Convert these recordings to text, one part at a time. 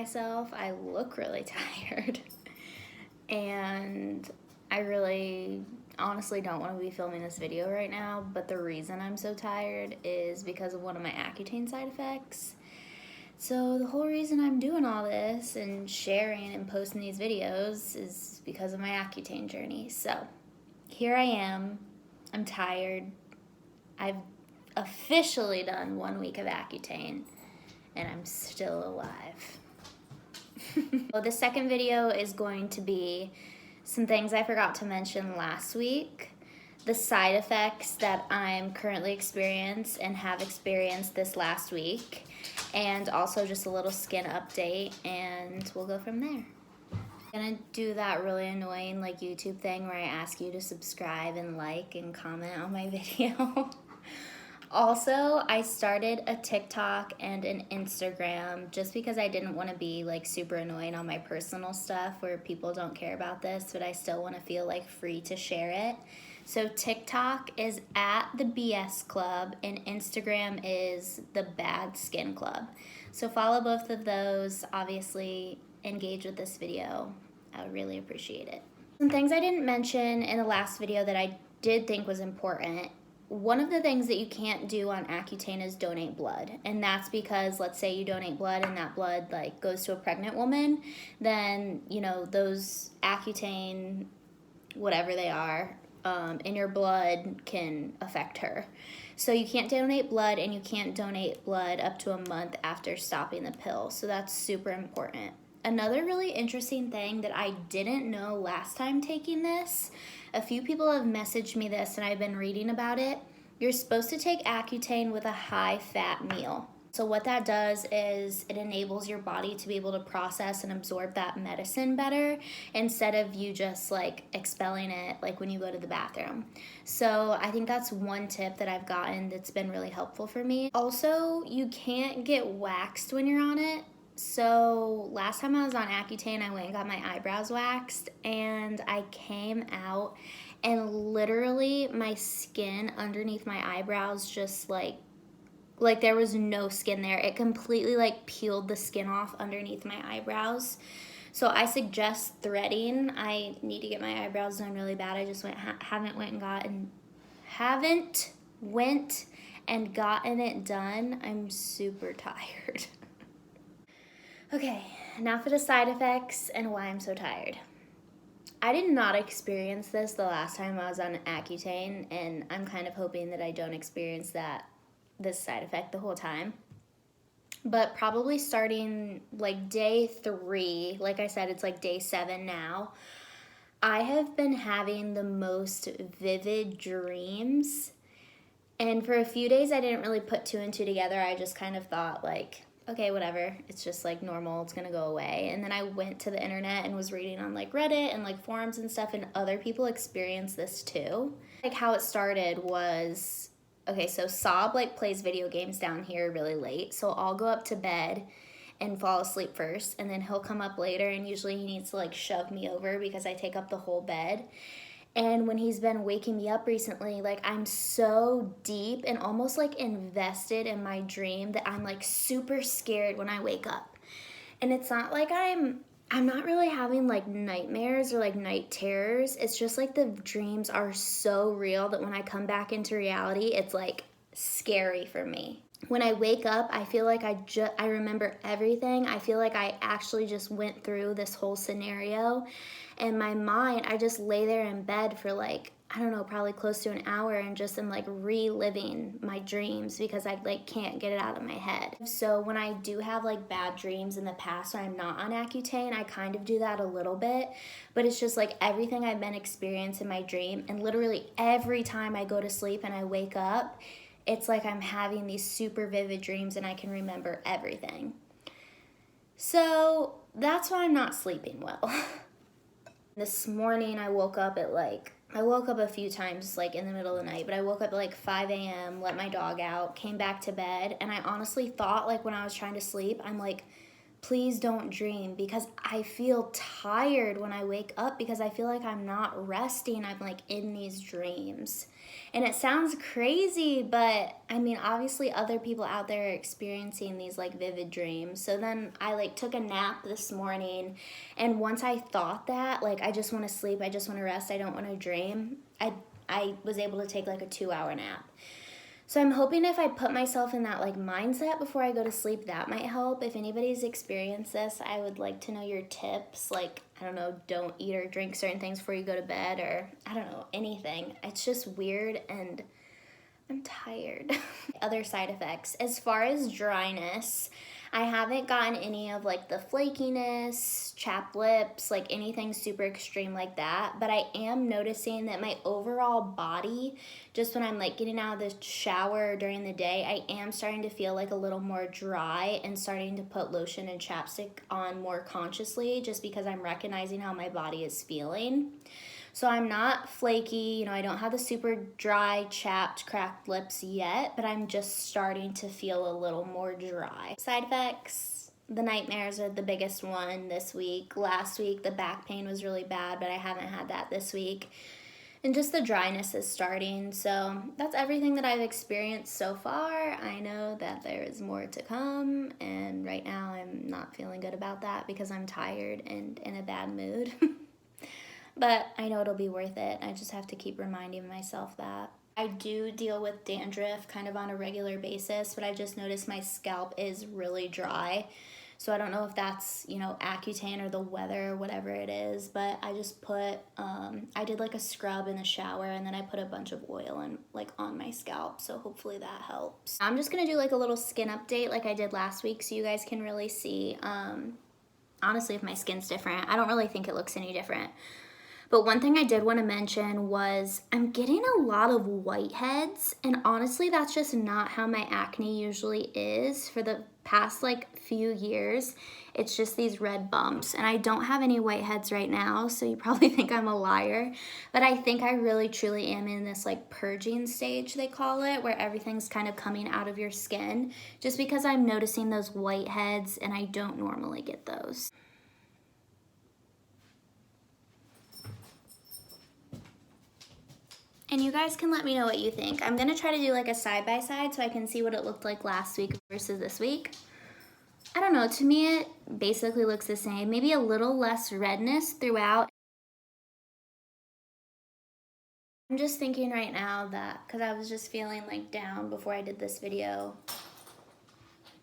myself. I look really tired. And I really honestly don't want to be filming this video right now, but the reason I'm so tired is because of one of my Accutane side effects. So the whole reason I'm doing all this and sharing and posting these videos is because of my Accutane journey. So here I am. I'm tired. I've officially done 1 week of Accutane and I'm still alive. Well, the second video is going to be some things I forgot to mention last week, the side effects that I'm currently experiencing and have experienced this last week, and also just a little skin update, and we'll go from there. I'm gonna do that really annoying like YouTube thing where I ask you to subscribe and like and comment on my video. Also, I started a TikTok and an Instagram just because I didn't want to be like super annoying on my personal stuff where people don't care about this, but I still want to feel like free to share it. So TikTok is at the BS Club and Instagram is the Bad Skin Club. So follow both of those. Obviously, engage with this video. I would really appreciate it. Some things I didn't mention in the last video that I did think was important. One of the things that you can't do on Accutane is donate blood, and that's because let's say you donate blood and that blood like goes to a pregnant woman, then you know those Accutane, whatever they are, in your blood can affect her. So you can't donate blood, and you can't donate blood up to a month after stopping the pill. So that's super important. Another really interesting thing that I didn't know last time taking this, a few people have messaged me this and I've been reading about it. You're supposed to take Accutane with a high-fat meal. So what that does is it enables your body to be able to process and absorb that medicine better instead of you just like expelling it like when you go to the bathroom. So I think that's one tip that I've gotten that's been really helpful for me. Also, you can't get waxed when you're on it. So last time I was on Accutane, I went and got my eyebrows waxed and I came out and literally my skin underneath my eyebrows just like there was no skin there. It completely like peeled the skin off underneath my eyebrows. So I suggest threading. I need to get my eyebrows done really bad. I just haven't went and gotten it done. I'm super tired. Okay, now for the side effects and why I'm so tired. I did not experience this the last time I was on Accutane, and I'm kind of hoping that I don't experience this side effect the whole time. But probably starting like day 3, like I said, it's like day 7 now, I have been having the most vivid dreams. And for a few days, I didn't really put 2 and 2 together. I just kind of thought like, okay, whatever, it's just like normal, it's gonna go away. And then I went to the internet and was reading on like Reddit and like forums and stuff, and other people experience this too. Like how it started was, okay, so Sob like plays video games down here really late, so I'll go up to bed and fall asleep first, and then he'll come up later, and usually he needs to like shove me over because I take up the whole bed. And when he's been waking me up recently, like I'm so deep and almost like invested in my dream that I'm like super scared when I wake up. And it's not like I'm not really having like nightmares or like night terrors. It's just like the dreams are so real that when I come back into reality, it's like scary for me. When I wake up, I feel like I remember everything. I feel like I actually just went through this whole scenario. In my mind, I just lay there in bed for like, I don't know, probably close to an hour and just am like reliving my dreams because I like can't get it out of my head. So when I do have like bad dreams in the past when I'm not on Accutane, I kind of do that a little bit, but it's just like everything I've been experiencing in my dream, and literally every time I go to sleep and I wake up, it's like I'm having these super vivid dreams and I can remember everything. So that's why I'm not sleeping well. This morning I woke up a few times like in the middle of the night, but I woke up at like 5 a.m., let my dog out, came back to bed, and I honestly thought like when I was trying to sleep, I'm like please don't dream, because I feel tired when I wake up because I feel like I'm not resting. I'm like in these dreams. And it sounds crazy, but I mean, obviously other people out there are experiencing these like vivid dreams. So then I like took a nap this morning, and once I thought that, like, I just want to sleep, I just want to rest, I don't want to dream, I was able to take like a 2-hour nap. So I'm hoping if I put myself in that like mindset before I go to sleep, that might help. If anybody's experienced this, I would like to know your tips. Like, I don't know, don't eat or drink certain things before you go to bed, or I don't know, anything. It's just weird and I'm tired. Other side effects. As far as dryness, I haven't gotten any of like the flakiness, chapped lips, like anything super extreme like that. But I am noticing that my overall body, just when I'm like getting out of the shower during the day, I am starting to feel like a little more dry and starting to put lotion and chapstick on more consciously, just because I'm recognizing how my body is feeling. So I'm not flaky, you know, I don't have the super dry, chapped, cracked lips yet, but I'm just starting to feel a little more dry. Side effects, the nightmares are the biggest one this week. Last week, the back pain was really bad, but I haven't had that this week. And just the dryness is starting. So that's everything that I've experienced so far. I know that there is more to come, and right now I'm not feeling good about that because I'm tired and in a bad mood. But I know it'll be worth it. I just have to keep reminding myself that. I do deal with dandruff kind of on a regular basis, but I just noticed my scalp is really dry. So I don't know if that's, you know, Accutane or the weather or whatever it is, but I just put, I did like a scrub in the shower, and then I put a bunch of oil in, like on my scalp. So hopefully that helps. I'm just gonna do like a little skin update like I did last week so you guys can really see, honestly, if my skin's different. I don't really think it looks any different. But one thing I did want to mention was I'm getting a lot of whiteheads, and honestly, that's just not how my acne usually is. For the past like few years, it's just these red bumps, and I don't have any whiteheads right now, so you probably think I'm a liar. But I think I really truly am in this like purging stage, they call it, where everything's kind of coming out of your skin, just because I'm noticing those whiteheads, and I don't normally get those. And you guys can let me know what you think. I'm gonna try to do like a side-by-side so I can see what it looked like last week versus this week. I don't know, to me it basically looks the same. Maybe a little less redness throughout. I'm just thinking right now that, because I was just feeling like down before I did this video,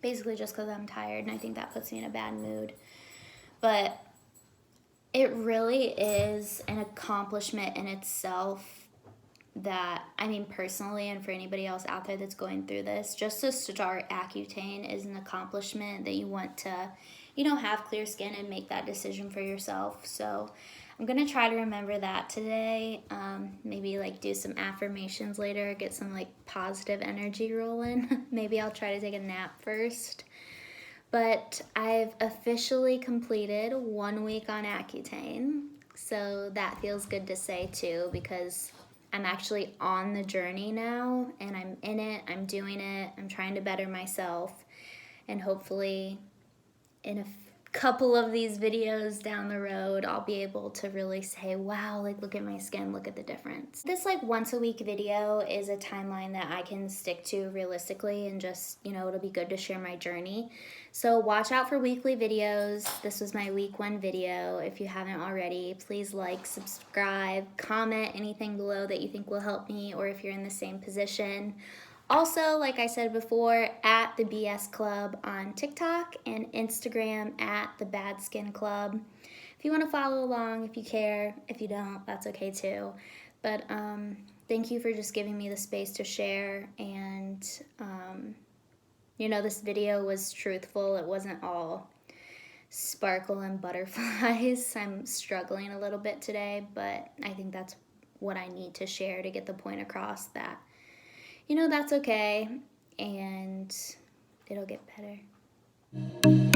basically just because I'm tired, and I think that puts me in a bad mood. But it really is an accomplishment in itself that, I mean, personally, and for anybody else out there that's going through this, just to start Accutane is an accomplishment that you want to, you know, have clear skin and make that decision for yourself. So I'm gonna try to remember that today. Maybe like do some affirmations later, get some like positive energy rolling. Maybe I'll try to take a nap first. But I've officially completed 1 week on Accutane, so that feels good to say too, because I'm actually on the journey now, and I'm in it, I'm doing it, I'm trying to better myself, and hopefully in a couple of these videos down the road, I'll be able to really say, wow, like look at my skin, look at the difference. This like once a week video is a timeline that I can stick to realistically, and just, you know, it'll be good to share my journey. So watch out for weekly videos. This was my week 1 video. If you haven't already, please like, subscribe, comment anything below that you think will help me, or if you're in the same position. Also, like I said before, at the BS Club on TikTok and Instagram at the Bad Skin Club. If you want to follow along, if you care. If you don't, that's okay too. But thank you for just giving me the space to share. And you know, this video was truthful. It wasn't all sparkle and butterflies. I'm struggling a little bit today, but I think that's what I need to share to get the point across that, you know, that's okay, and it'll get better.